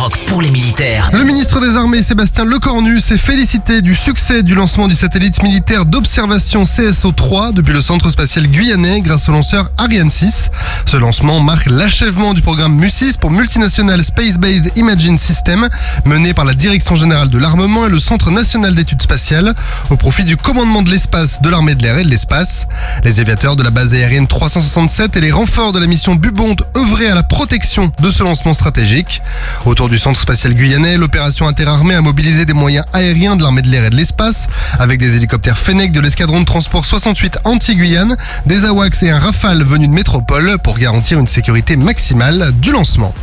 Skyrock pour les militaires. Le ministre des Armées, Sébastien Lecornu, s'est félicité du succès du lancement du satellite militaire d'observation CSO-3 depuis le centre spatial guyanais grâce au lanceur Ariane 6. Ce lancement marque l'achèvement du programme MUSIS pour Multinational Space-Based Imaging System, mené par la Direction Générale de l'Armement et le Centre National d'Études Spatiales, au profit du commandement de l'espace de l'armée de l'air et de l'espace. Les aviateurs de la base aérienne 367 et les renforts de la mission Bubon œuvraient à la protection de ce lancement stratégique. Autour du centre spatial guyanais, l'opération interarmée a mobilisé des moyens aériens de l'armée de l'air et de l'espace, avec des hélicoptères Fennec de l'escadron de transport 68 anti-Guyane, des AWACS et un Rafale venu de métropole pour garantir une sécurité maximale du lancement.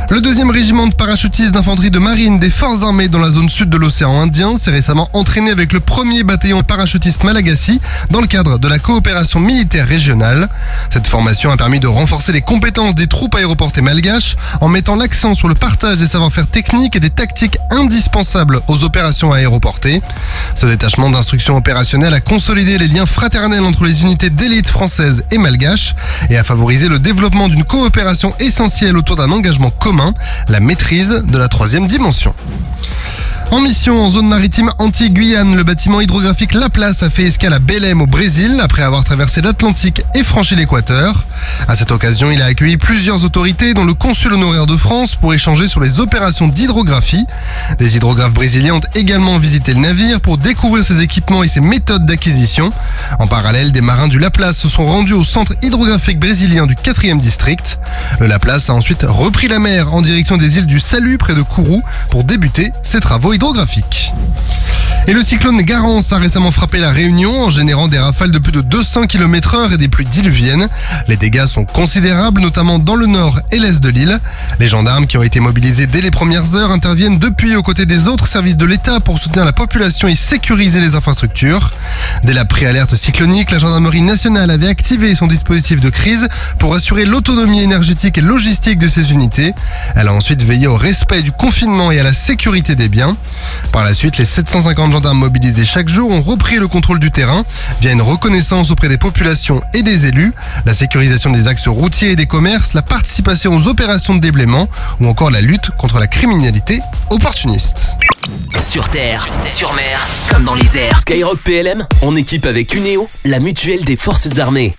Le 2e régiment de parachutistes d'infanterie de marine des forces armées dans la zone sud de l'océan Indien s'est récemment entraîné avec le 1er bataillon parachutiste Malagasy dans le cadre de la coopération militaire régionale. Cette formation a permis de renforcer les compétences des troupes aéroportées malgaches en mettant l'accent sur le partage des savoir-faire techniques et des tactiques indispensables aux opérations aéroportées. Ce détachement d'instruction opérationnelle a consolidé les liens fraternels entre les unités d'élite françaises et malgaches et a favorisé le développement d'une coopération essentielle autour d'un engagement commun, la maîtrise de la 3e dimension. En mission en zone maritime anti-Guyane, le bâtiment hydrographique La Place a fait escale à Belém au Brésil après avoir traversé l'Atlantique et franchi l'équateur. À cette occasion, il a accueilli plusieurs autorités dont le consul honoraire de France pour échanger sur les opérations d'hydrographie. Des hydrographes brésiliens ont également visité le navire pour découvrir ses équipements et ses méthodes d'acquisition. En parallèle, des marins du La Place se sont rendus au centre hydrographique brésilien du 4e district. Le La Place a ensuite repris la mer en direction des îles du Salut près de Kourou pour débuter ses travaux hydrographiques. Et le cyclone Garance a récemment frappé la Réunion en générant des rafales de plus de 200 km/h et des pluies diluviennes. Les dégâts sont considérables, notamment dans le nord et l'est de l'île. Les gendarmes qui ont été mobilisés dès les premières heures interviennent depuis aux côtés des autres services de l'État pour soutenir la population et sécuriser les infrastructures. Dès la préalerte cyclonique, la gendarmerie nationale avait activé son dispositif de crise pour assurer l'autonomie énergétique et logistique de ses unités. Elle a ensuite veillé au respect du confinement et à la sécurité des biens. Par la suite, les 750 gendarmes mobilisés chaque jour ont repris le contrôle du terrain via une reconnaissance auprès des populations et des élus, la sécurisation des axes routiers et des commerces, la participation aux opérations de déblaiement ou encore la lutte contre la criminalité opportuniste. Sur terre, sur mer, comme dans les airs. Skyrock PLM, en équipe avec Uneo, la mutuelle des forces armées.